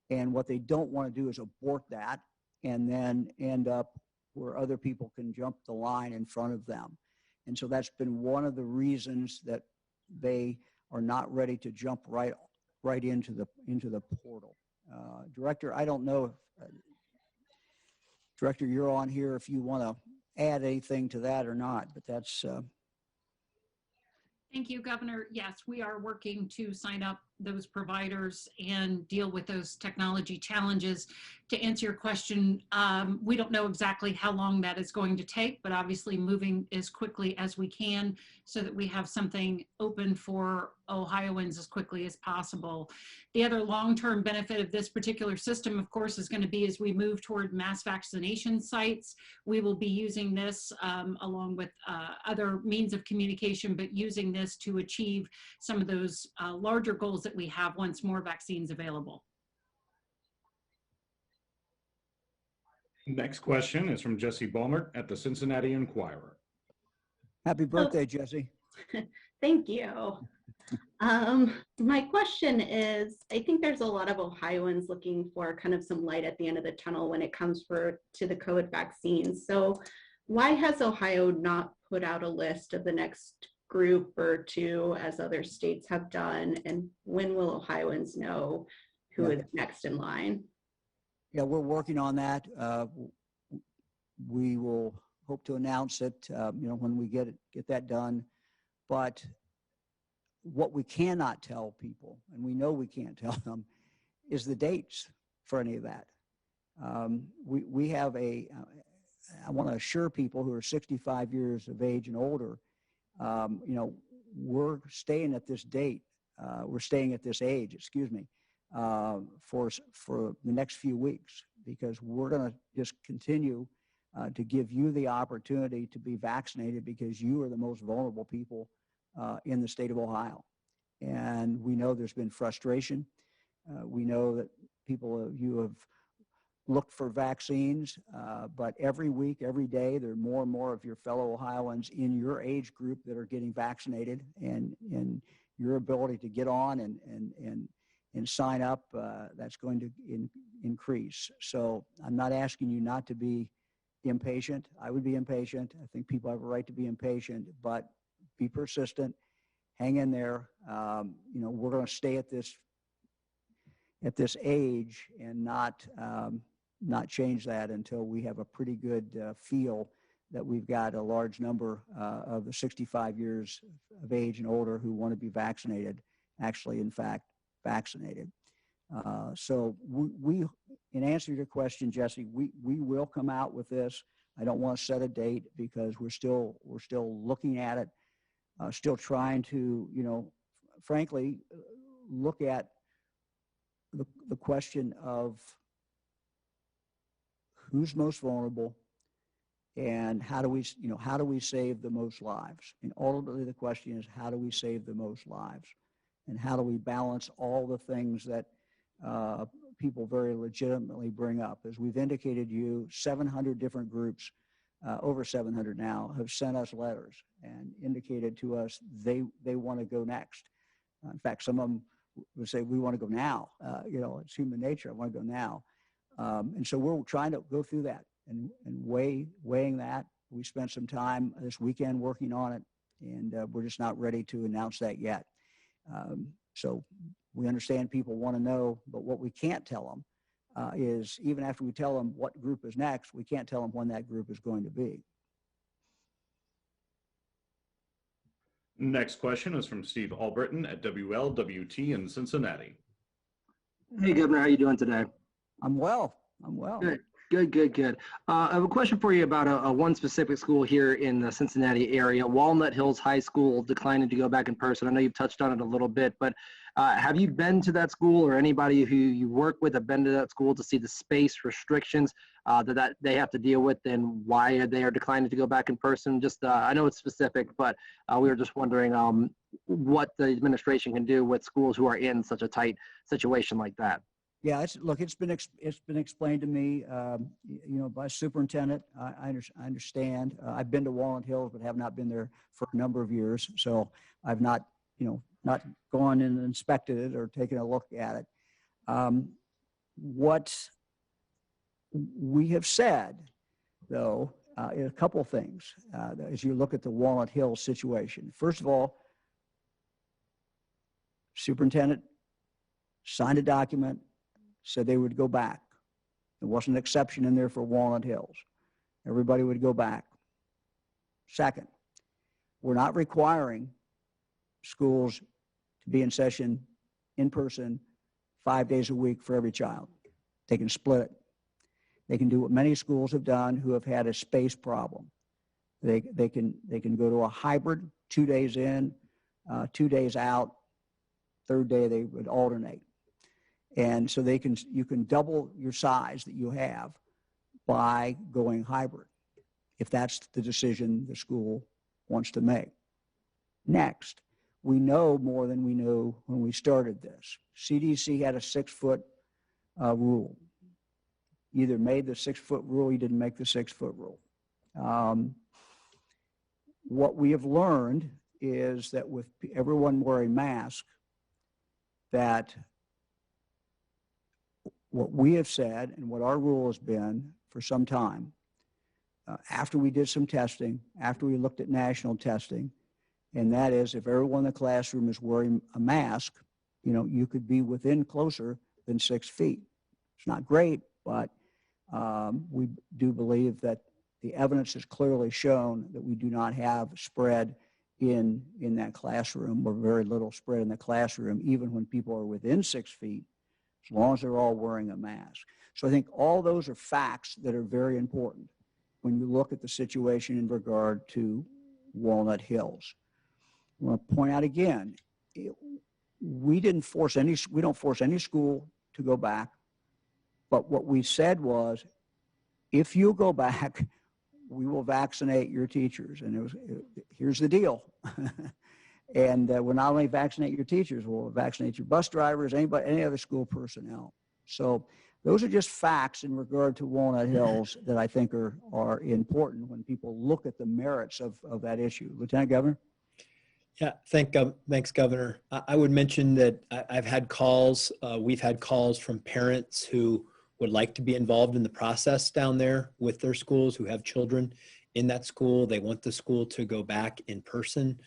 And what they don't want to do is abort that and then end up where other people can jump the line in front of them. And so that's been one of the reasons that they are not ready to jump right into the portal. Director, I don't know if, Director, you're on here if you want to add anything to that or not, but that's. Thank you, Governor. Yes, we are working to sign up those providers and deal with those technology challenges. To answer your question, we don't know exactly how long that is going to take, but obviously moving as quickly as we can so that we have something open for Ohioans as quickly as possible. The other long-term benefit of this particular system, of course, is going to be as we move toward mass vaccination sites. We will be using this along with other means of communication, but using this to achieve some of those larger goals that we have once more vaccines available. Next question is from Jesse Baumert at the Cincinnati Enquirer. Happy birthday, Jesse. Thank you. My question is, I think there's a lot of Ohioans looking for kind of some light at the end of the tunnel when it comes to the COVID vaccines. So why has Ohio not put out a list of the next group or two as other states have done? And when will Ohioans know who is next in line? Yeah, we're working on that. We will hope to announce it, when we get that done. But what we cannot tell people, and we know we can't tell them, is the dates for any of that. We have I want to assure people who are 65 years of age and older, we're staying at this date. We're staying at this age, for the next few weeks, because we're going to just continue to give you the opportunity to be vaccinated, because you are the most vulnerable people in the state of Ohio. And we know there's been frustration. We know that you have looked for vaccines, but every week, every day, there are more and more of your fellow Ohioans in your age group that are getting vaccinated, and your ability to get on and sign up, that's going to increase. So I'm not asking you not to be impatient. I would be impatient. I think people have a right to be impatient, but be persistent, hang in there. We're going to stay at this age and not change that until we have a pretty good feel that we've got a large number of the 65 years of age and older who want to be vaccinated, actually, in fact, vaccinated. So we, in answer to your question, Jesse, we will come out with this. I don't want to set a date because we're still looking at it, still trying to, frankly, look at the question of who's most vulnerable and how do we save the most lives? And ultimately the question is, how do we save the most lives? And how do we balance all the things that people very legitimately bring up? As we've indicated, 700 different groups, over 700 now, have sent us letters and indicated to us they want to go next. In fact, some of them would say, we want to go now. It's human nature. I want to go now. And so we're trying to go through that and weighing that. We spent some time this weekend working on it, and we're just not ready to announce that yet. So we understand people want to know, but what we can't tell them is, even after we tell them what group is next, we can't tell them when that group is going to be. Next question is from Steve Albritton at WLWT in Cincinnati. Hey, Governor, how you doing today? I'm well. Good. Good, good, good. I have a question for you about a one specific school here in the Cincinnati area, Walnut Hills High School, declining to go back in person. I know you've touched on it a little bit, but have you been to that school, or anybody who you work with have been to that school to see the space restrictions that they have to deal with, and why they are declining to go back in person? Just, I know it's specific, but we were just wondering what the administration can do with schools who are in such a tight situation like that. Yeah, it's been explained to me, by superintendent. I understand. I've been to Walnut Hills, but have not been there for a number of years. So I've not gone and inspected it or taken a look at it. What we have said, though, is a couple of things as you look at the Walnut Hills situation. First of all, superintendent signed a document, said they would go back. There wasn't an exception in there for Walnut Hills. Everybody would go back. Second, we're not requiring schools to be in session in person 5 days a week for every child. They can split it. They can do what many schools have done who have had a space problem. They can go to a hybrid, 2 days in, 2 days out. Third day they would alternate. And so you can double your size that you have by going hybrid, if that's the decision the school wants to make. Next, we know more than we knew when we started this. CDC had a 6-foot rule. Either made the 6-foot rule, you didn't make the 6-foot rule. What we have learned is that with everyone wearing masks, that what we have said and what our rule has been for some time, after we did some testing, after we looked at national testing, and that is if everyone in the classroom is wearing a mask, you could be within closer than 6 feet. It's not great, but we do believe that the evidence has clearly shown that we do not have spread in that classroom, or very little spread in the classroom, even when people are within 6 feet, as long as they're all wearing a mask. So I think all those are facts that are very important when you look at the situation in regard to Walnut Hills. I want to point out again, we don't force any school to go back, but what we said was, if you go back, we will vaccinate your teachers. And here's the deal. And we'll not only vaccinate your teachers, we'll vaccinate your bus drivers, any other school personnel. So those are just facts in regard to Walnut Hills that I think are important when people look at the merits of that issue. Lieutenant Governor? Yeah, thanks, Governor. I would mention that I've had calls, we've had calls from parents who would like to be involved in the process down there with their schools, who have children in that school. They want the school to go back in person.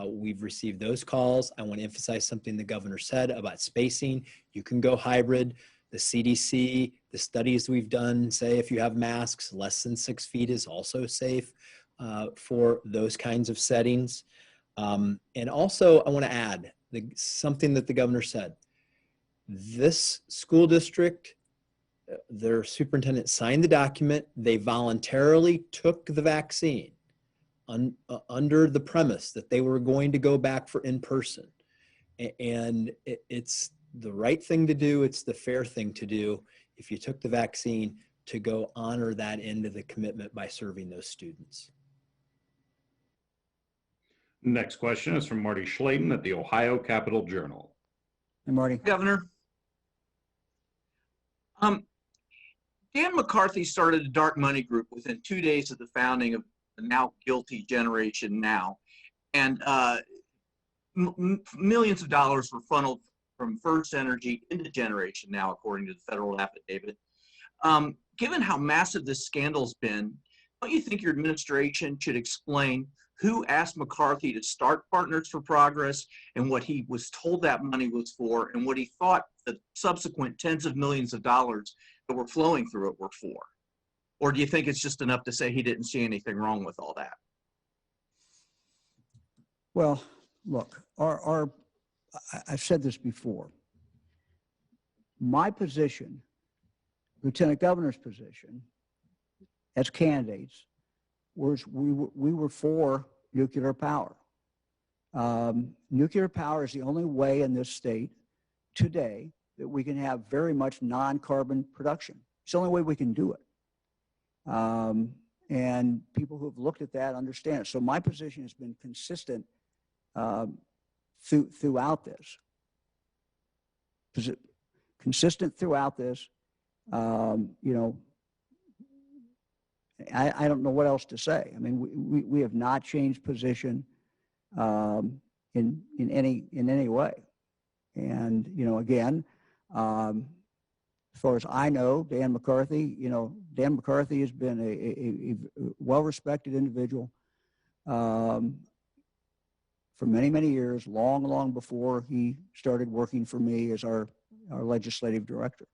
We've received those calls. I want to emphasize something the governor said about spacing. You can go hybrid. The CDC, the studies we've done say if you have masks, less than 6 feet is also safe for those kinds of settings. And also I want to add something that the governor said. This school district, their superintendent signed the document. They voluntarily took the vaccine under the premise that they were going to go back for in-person. And it's the right thing to do. It's the fair thing to do if you took the vaccine, to go honor that end of the commitment by serving those students. Next question is from Marty Schladen at the Ohio Capital Journal. Hey, Marty. Governor. Dan McCarthy started a dark money group within 2 days of the founding of the now guilty Generation Now. And millions of dollars were funneled from First Energy into Generation Now, according to the federal affidavit. Given how massive this scandal's been, don't you think your administration should explain who asked McCarthy to start Partners for Progress and what he was told that money was for, and what he thought the subsequent tens of millions of dollars that were flowing through it were for? Or do you think it's just enough to say he didn't see anything wrong with all that? Well, look, I've said this before. My position lieutenant governor's position as candidates, we were for nuclear power. Nuclear power is the only way in this state today that we can have very much non-carbon production. It's the only way we can do it. And people who have looked at that understand it. So my position has been consistent throughout this. Consistent throughout this. You know, I don't know what else to say. I mean, we have not changed position in any way. And, you know, again, as far as I know, Dan McCarthy has been a well-respected individual for many, many years, long before he started working for me as our legislative director.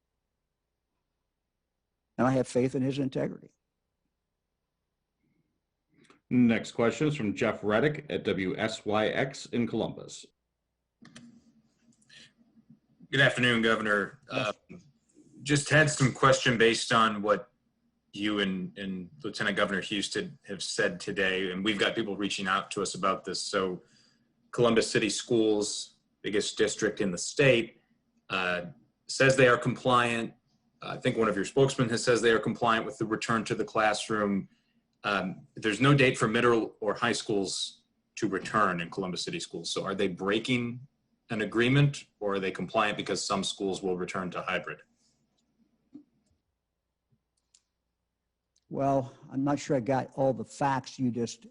And I have faith in his integrity. Next question is from Jeff Reddick at WSYX in Columbus. Good afternoon, Governor. Just had some question based on what you and Lieutenant Governor Houston have said today, and we've got people reaching out to us about this. So Columbus City Schools, biggest district in the state, says they are compliant. I think one of your spokesmen has says they are compliant with the return to the classroom. There's no date for middle or high schools to return in Columbus City Schools. So are they breaking an agreement, or are they compliant because some schools will return to hybrid? Well, I'm not sure I got all the facts you just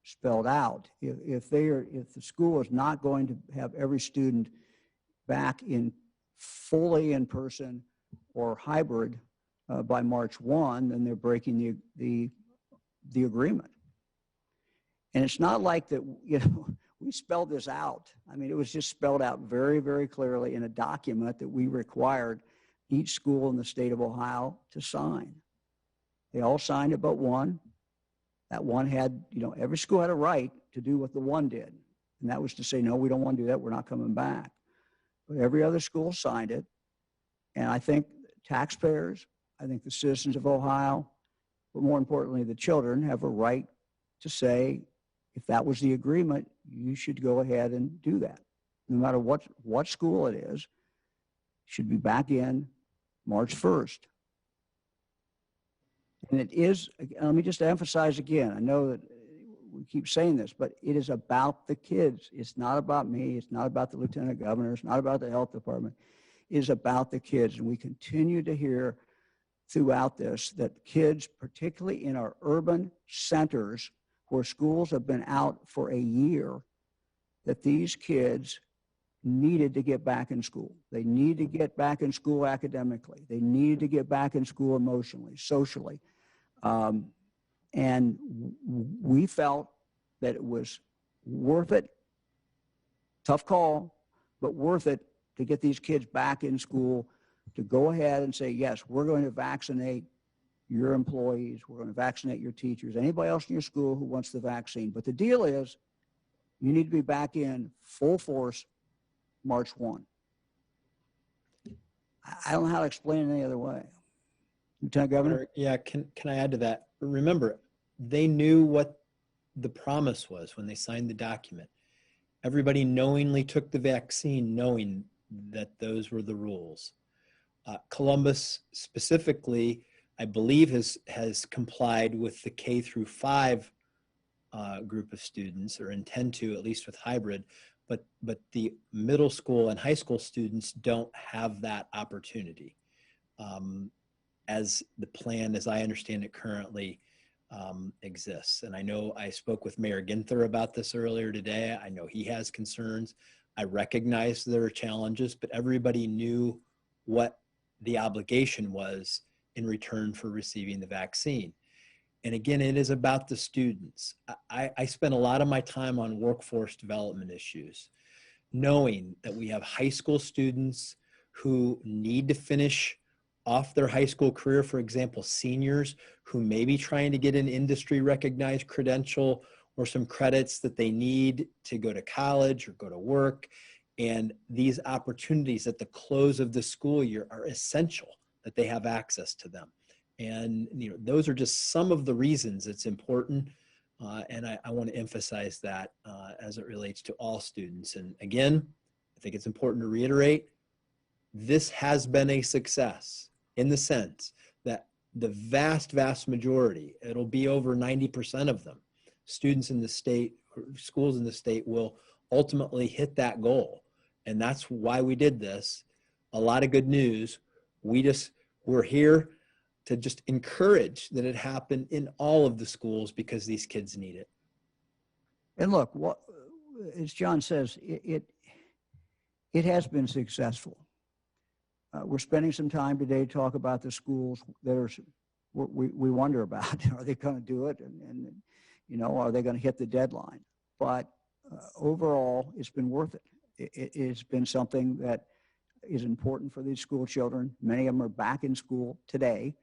spelled out. If the school is not going to have every student back in fully in person or hybrid by March 1, then they're breaking the agreement. And it's not like that, you know, we spelled this out. I mean, it was just spelled out very, very clearly in a document that we required each school in the state of Ohio to sign. They all signed it but one. That one had, you know, every school had a right to do what the one did. And that was to say, no, we don't want to do that. We're not coming back. But every other school signed it. And I think taxpayers, I think the citizens of Ohio, but more importantly, the children have a right to say, if that was the agreement, you should go ahead and do that. No matter what school it is, should be back in March 1st. And it is, let me just emphasize again, I know that we keep saying this, but it is about the kids. It's not about me. It's not about the lieutenant governor. It's not about the health department. It is about the kids. And we continue to hear throughout this that kids, particularly in our urban centers where schools have been out for a year, that these kids needed to get back in school. They need to get back in school academically. They needed to get back in school emotionally, socially. And we felt that it was worth it, tough call, but worth it to get these kids back in school, to go ahead and say, yes, we're going to vaccinate your employees, we're going to vaccinate your teachers, anybody else in your school who wants the vaccine. But the deal is, you need to be back in full force March 1. I don't know how to explain it any other way. Lieutenant Governor? Yeah, can I add to that? Remember, they knew what the promise was when they signed the document. Everybody knowingly took the vaccine knowing that those were the rules. Columbus specifically, I believe, has complied with the K through 5 group of students, or intend to, at least with hybrid, but the middle school and high school students don't have that opportunity. As the plan, as I understand it currently, exists. And I know I spoke with Mayor Ginther about this earlier today. I know he has concerns. I recognize there are challenges, but everybody knew what the obligation was in return for receiving the vaccine. And again, it is about the students. I spend a lot of my time on workforce development issues, knowing that we have high school students who need to finish off their high school career, for example, seniors who may be trying to get an industry recognized credential or some credits that they need to go to college or go to work. And these opportunities at the close of the school year are essential. that they have access to them. And those are just some of the reasons it's important. And I want to emphasize that as it relates to all students. And again, I think it's important to reiterate, this has been a success in the sense that the vast, vast majority, it'll be over 90% of them, students in the state, or schools in the state will ultimately hit that goal. And that's why we did this. A lot of good news. We're here to just encourage that it happen in all of the schools because these kids need it. And look, as John says, it has been successful. We're spending some time today to talk about the schools that we wonder about. Are they going to do it? And are they going to hit the deadline? But overall, it's been worth it. It's been something that is important for these school children. Many of them are back in school today,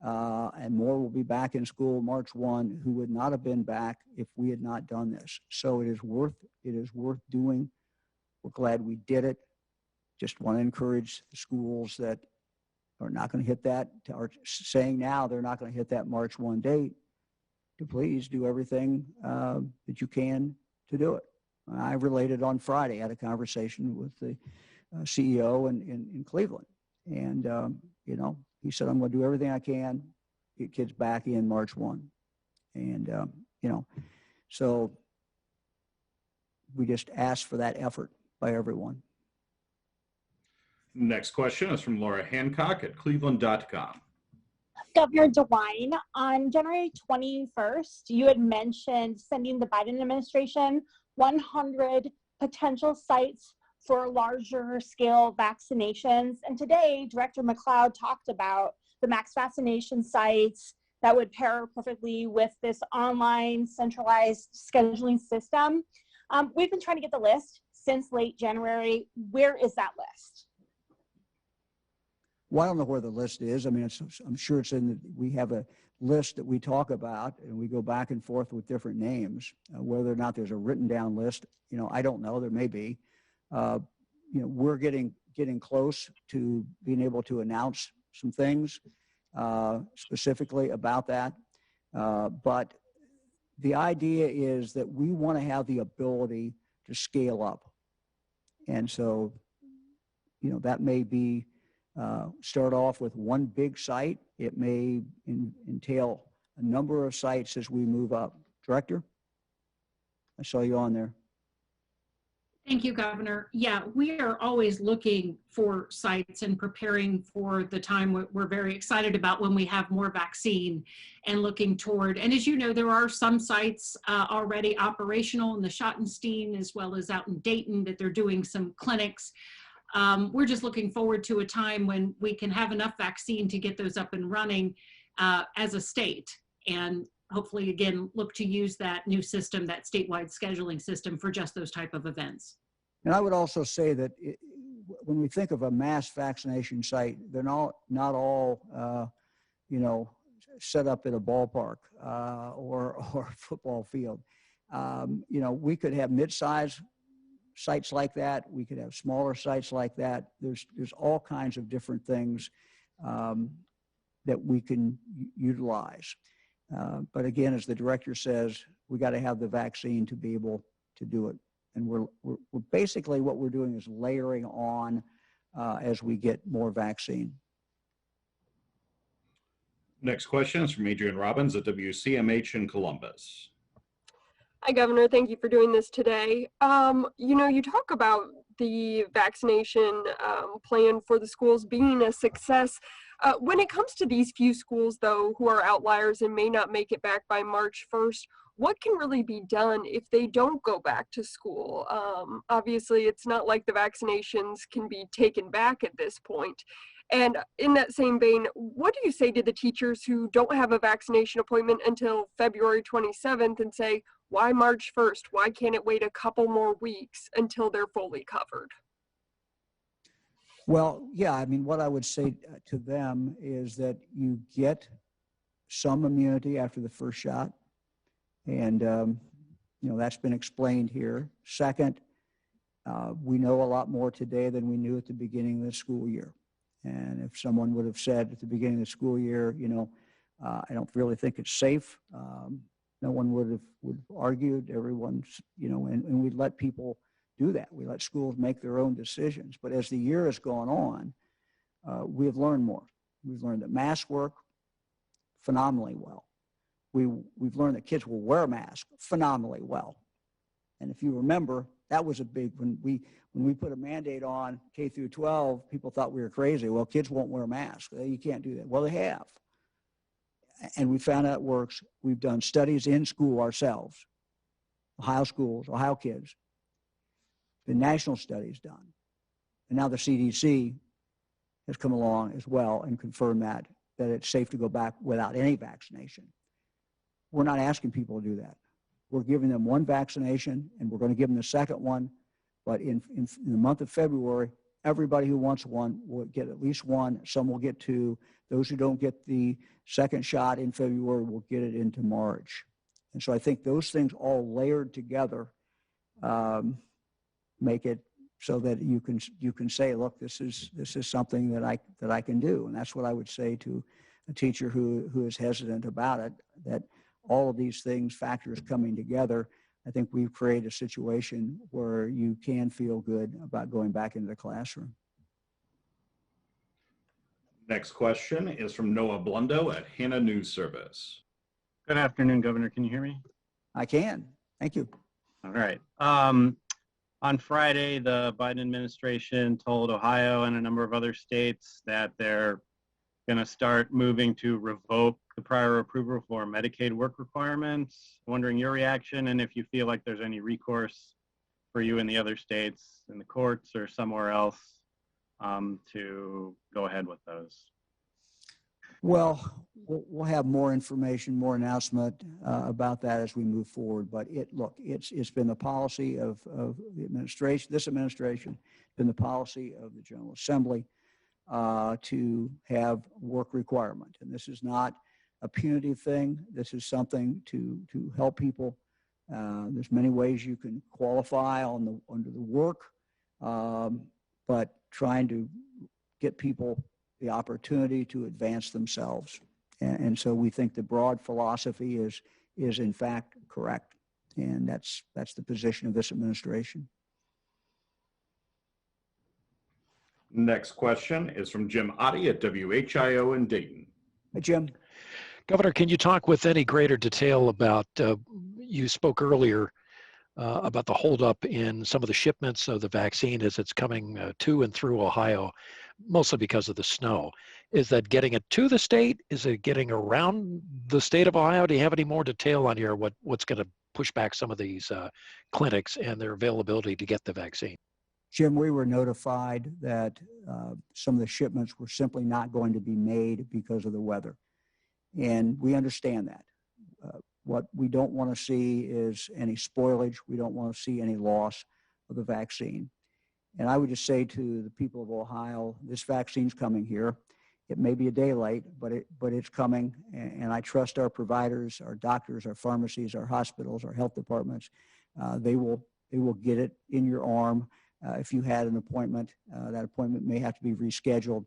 and more will be back in school March 1 who would not have been back if we had not done this. So it is worth doing. We're glad we did it. Just want to encourage the schools that are not going to hit that, are saying now they're not going to hit that March 1 date, to please do everything that you can to do it. I related on Friday, had a conversation with the CEO in Cleveland. And, he said, I'm going to do everything I can, get kids back in March 1. And, so we just ask for that effort by everyone. Next question is from Laura Hancock at cleveland.com. Governor DeWine, on January 21st, you had mentioned sending the Biden administration 100 potential sites for larger scale vaccinations. And today, Director McLeod talked about the max vaccination sites that would pair perfectly with this online centralized scheduling system. We've been trying to get the list since late January. Where is that list? Well, I don't know where the list is. I mean, I'm sure it's we have a list that we talk about, and we go back and forth with different names. Whether or not there's a written down list, I don't know. There may be. We're getting close to being able to announce some things specifically about that. But the idea is that we want to have the ability to scale up. And so, that may be start off with one big site. It may entail a number of sites as we move up. Director, I saw you on there. Thank you, Governor. Yeah, we are always looking for sites and preparing for the time we're very excited about when we have more vaccine and looking toward. And as you know, there are some sites already operational in the Schottenstein as well as out in Dayton that they're doing some clinics. We're just looking forward to a time when we can have enough vaccine to get those up and running as a state, and hopefully again look to use that new system, that statewide scheduling system, for just those type of events. And I would also say that when we think of a mass vaccination site, they're not all set up at a ballpark or a football field. We could have mid-size sites like that. We could have smaller sites like that. There's all kinds of different things that we can utilize. But again, as the director says, we got to have the vaccine to be able to do it. And we're basically what we're doing is layering on as we get more vaccine. Next question is from Adrian Robbins at WCMH in Columbus. Hi, Governor. Thank you for doing this today. You talk about the vaccination plan for the schools being a success. When it comes to these few schools, though, who are outliers and may not make it back by March 1st, what can really be done if they don't go back to school? Obviously, it's not like the vaccinations can be taken back at this point. And in that same vein, what do you say to the teachers who don't have a vaccination appointment until February 27th and say, why March 1st? Why can't it wait a couple more weeks until they're fully covered? Well, yeah, I mean, what I would say to them is that you get some immunity after the first shot. And, that's been explained here. Second, we know a lot more today than we knew at the beginning of the school year. And if someone would have said at the beginning of the school year, you know, I don't really think it's safe, no one would have argued. Everyone's, you know, and we'd let people do that. We let schools make their own decisions. But as the year has gone on, we have learned more. We've learned that masks work phenomenally well. We've learned that kids will wear masks phenomenally well. And if you remember, that was a big, when we put a mandate on K through 12, people thought we were crazy. Well, kids won't wear masks. You can't do that. Well, they have. And we found out it works. We've done studies in school ourselves, Ohio schools, Ohio kids. The national studies done. And now the CDC has come along as well and confirmed that it's safe to go back without any vaccination. We're not asking people to do that. We're giving them one vaccination, and we're going to give them the second one. But in the month of February, everybody who wants one will get at least one. Some will get two. Those who don't get the second shot in February will get it into March. And so I think those things all layered together make it so that you can say, look, this is something that I can do. And that's what I would say to a teacher who is hesitant about it, that all of these things, factors coming together, I think we've created a situation where you can feel good about going back into the classroom. Next question is from Noah Blundo at Hannah News Service. Good afternoon, Governor. Can you hear me? I can. Thank you. All right. On Friday, the Biden administration told Ohio and a number of other states that they're going to start moving to revoke the prior approval for Medicaid work requirements. Wondering your reaction and if you feel like there's any recourse for you in the other states, in the courts or somewhere else, to go ahead with those. Well, we'll have more information, more announcement about that as we move forward. But it's been the policy of the administration, this administration, been the policy of the General Assembly to have work requirement. And this is not a punitive thing. This is something to help people. There's many ways you can qualify under the work, but trying to get people the opportunity to advance themselves. And so we think the broad philosophy is in fact correct. And that's the position of this administration. Next question is from Jim Oddie at WHIO in Dayton. Hey, Jim. Governor, can you talk with any greater detail about, you spoke earlier about the holdup in some of the shipments of the vaccine as it's coming to and through Ohio, mostly because of the snow. Is that getting it to the state? Is it getting around the state of Ohio? Do you have any more detail on here what's going to push back some of these clinics and their availability to get the vaccine? Jim, we were notified that some of the shipments were simply not going to be made because of the weather. And we understand that. What we don't want to see is any spoilage. We don't want to see any loss of the vaccine. And I would just say to the people of Ohio, this vaccine's coming here. It may be a day late, but it's coming. And I trust our providers, our doctors, our pharmacies, our hospitals, our health departments. They will get it in your arm. If you had an appointment, that appointment may have to be rescheduled,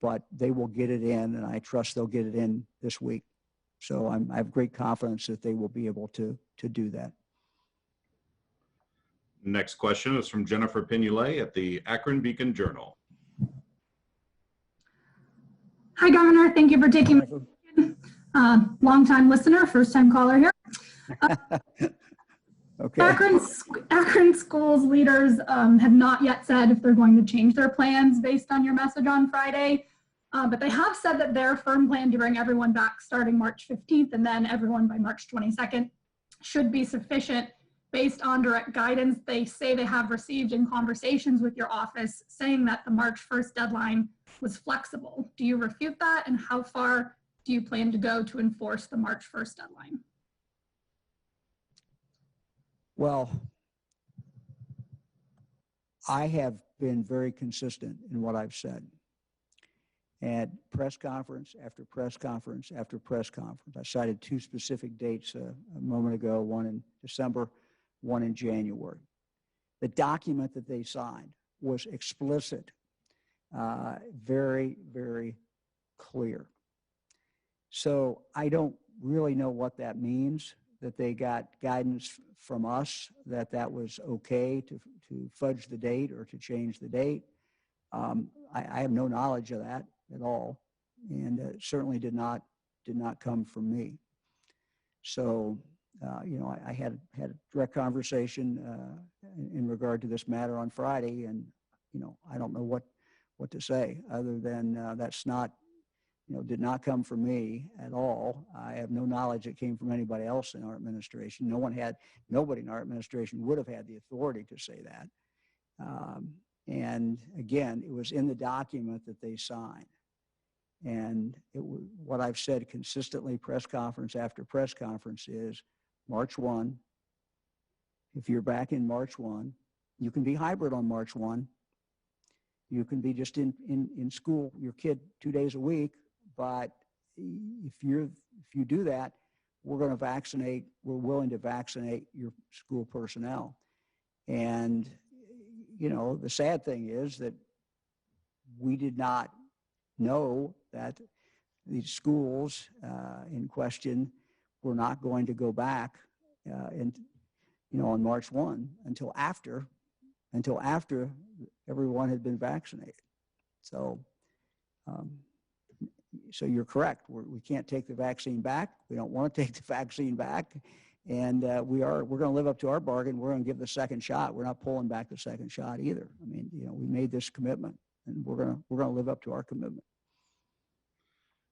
but they will get it in, and I trust they'll get it in this week. So I have great confidence that they will be able to do that. Next question is from Jennifer Pinulet at the Akron Beacon Journal. Hi, Governor. Thank you for taking my question. Long-time listener, first-time caller here. Okay. Akron schools leaders have not yet said if they're going to change their plans based on your message on Friday. But they have said that their firm plan to bring everyone back starting March 15th and then everyone by March 22nd should be sufficient based on direct guidance they say they have received in conversations with your office saying that the March 1st deadline was flexible. Do you refute that, and how far do you plan to go to enforce the March 1st deadline? Well, I have been very consistent in what I've said. At press conference after press conference after press conference. I cited two specific dates a moment ago, one in December, one in January. The document that they signed was explicit very, very clear. So I don't really know what that means, that they got guidance from us that that was okay to fudge the date or to change the date. I have no knowledge of that at all, and it certainly did not come from me. So, I had a direct conversation in regard to this matter on Friday, and I don't know what to say other than that's not, did not come from me at all. I have no knowledge it came from anybody else in our administration. Nobody in our administration would have had the authority to say that. And again, it was in the document that they signed. And what I've said consistently, press conference after press conference, is March 1. If you're back in March 1, you can be hybrid on March 1. You can be just in school, your kid 2 days a week. But if you do that, we're going to vaccinate. We're willing to vaccinate your school personnel. And the sad thing is that we did not know that these schools in question were not going to go back on March 1 until after everyone had been vaccinated. So you're correct. We can't take the vaccine back. We don't want to take the vaccine back. And we're going to live up to our bargain. We're going to give the second shot. We're not pulling back the second shot either. I mean, we made this commitment, and we're going to live up to our commitment.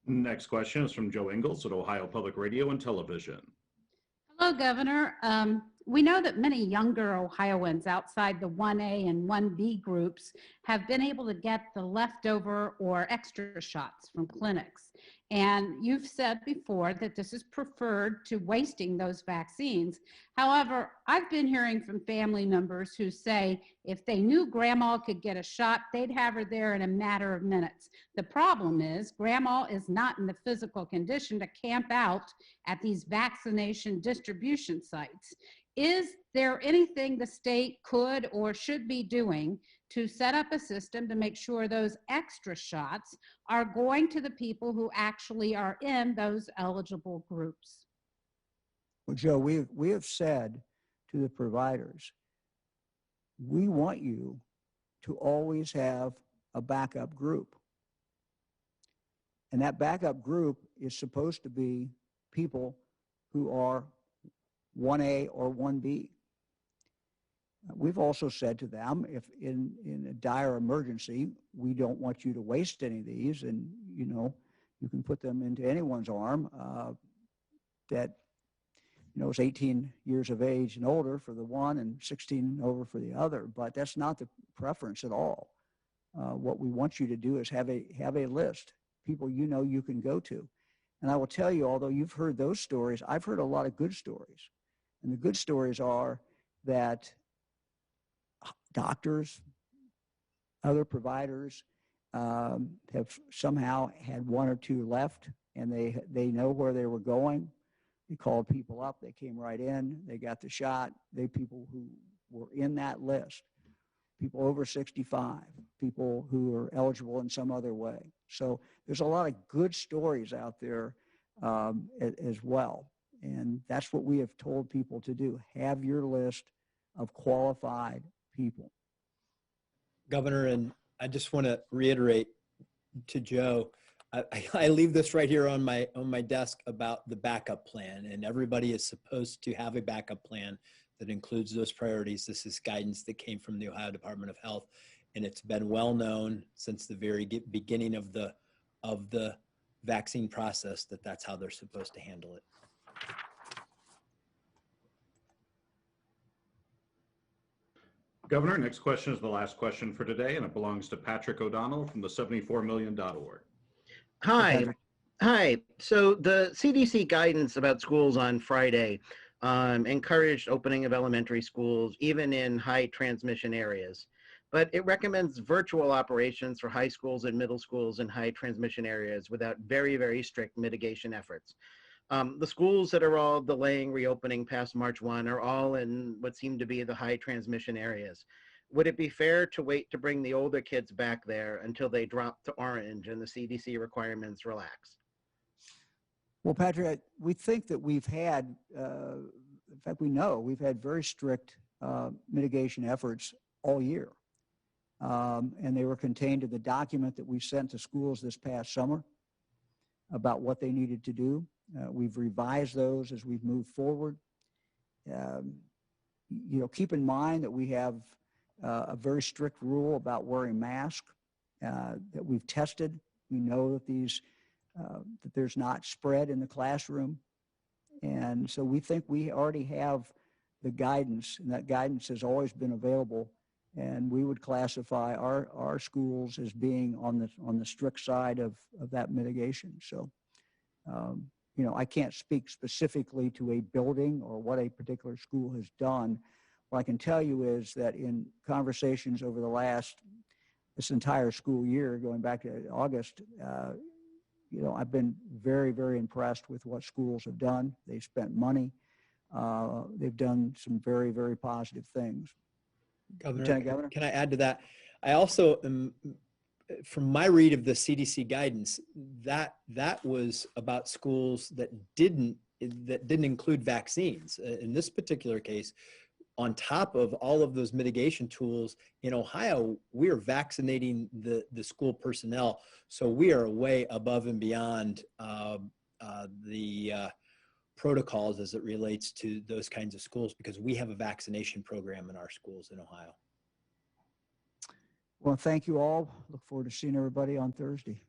Next question is from Joe Ingles at Ohio Public Radio and Television. Hello, Governor. We know that many younger Ohioans outside the 1A and 1B groups have been able to get the leftover or extra shots from clinics. And you've said before that this is preferred to wasting those vaccines. However, I've been hearing from family members who say if they knew grandma could get a shot, they'd have her there in a matter of minutes. The problem is grandma is not in the physical condition to camp out at these vaccination distribution sites. Is there anything the state could or should be doing to set up a system to make sure those extra shots are going to the people who actually are in those eligible groups? Well, Joe, we have said to the providers, we want you to always have a backup group. And that backup group is supposed to be people who are 1A or 1B. We've also said to them, if in a dire emergency, we don't want you to waste any of these, and you can put them into anyone's arm that is 18 years of age and older for the one and 16 and over for the other. But that's not the preference at all. What we want you to do is have a list, people you can go to. And I will tell you, although you've heard those stories, I've heard a lot of good stories. And the good stories are that doctors, other providers have somehow had one or two left, and they know where they were going. They called people up. They came right in. They got the shot. People who were in that list, people over 65, people who are eligible in some other way. So there's a lot of good stories out there as well. And that's what we have told people to do. Have your list of qualified people. Governor, and I just want to reiterate to Joe, I leave this right here on my desk about the backup plan, and everybody is supposed to have a backup plan that includes those priorities. This is guidance that came from the Ohio Department of Health, and it's been well known since the very beginning of the vaccine process that that's how they're supposed to handle it. Governor, next question is the last question for today, and it belongs to Patrick O'Donnell from the 74million.org. Hi. So the CDC guidance about schools on Friday encouraged opening of elementary schools, even in high transmission areas. But it recommends virtual operations for high schools and middle schools in high transmission areas without very, very strict mitigation efforts. The schools that are all delaying reopening past March 1 are all in what seem to be the high transmission areas. would it be fair to wait to bring the older kids back there until they drop to orange and the CDC requirements relax? Well, Patrick, we think that we've had, in fact, we know we've had very strict mitigation efforts all year. And they were contained in the document that we sent to schools this past summer about what they needed to do. We've revised those as we've moved forward. Keep in mind that we have a very strict rule about wearing masks that we've tested. We know that that there's not spread in the classroom. And so we think we already have the guidance, and that guidance has always been available. And we would classify our schools as being on the strict side of that mitigation. So, I can't speak specifically to a building or what a particular school has done. What I can tell you is that in conversations over this entire school year, going back to August, I've been very, very impressed with what schools have done. They've spent money. They've done some very, very positive things. Governor, can I add to that? I also, from my read of the CDC guidance, that was about schools that didn't include vaccines. In this particular case, on top of all of those mitigation tools in Ohio, we are vaccinating the school personnel. So we are way above and beyond the protocols as it relates to those kinds of schools, because we have a vaccination program in our schools in Ohio. Well, thank you all. Look forward to seeing everybody on Thursday.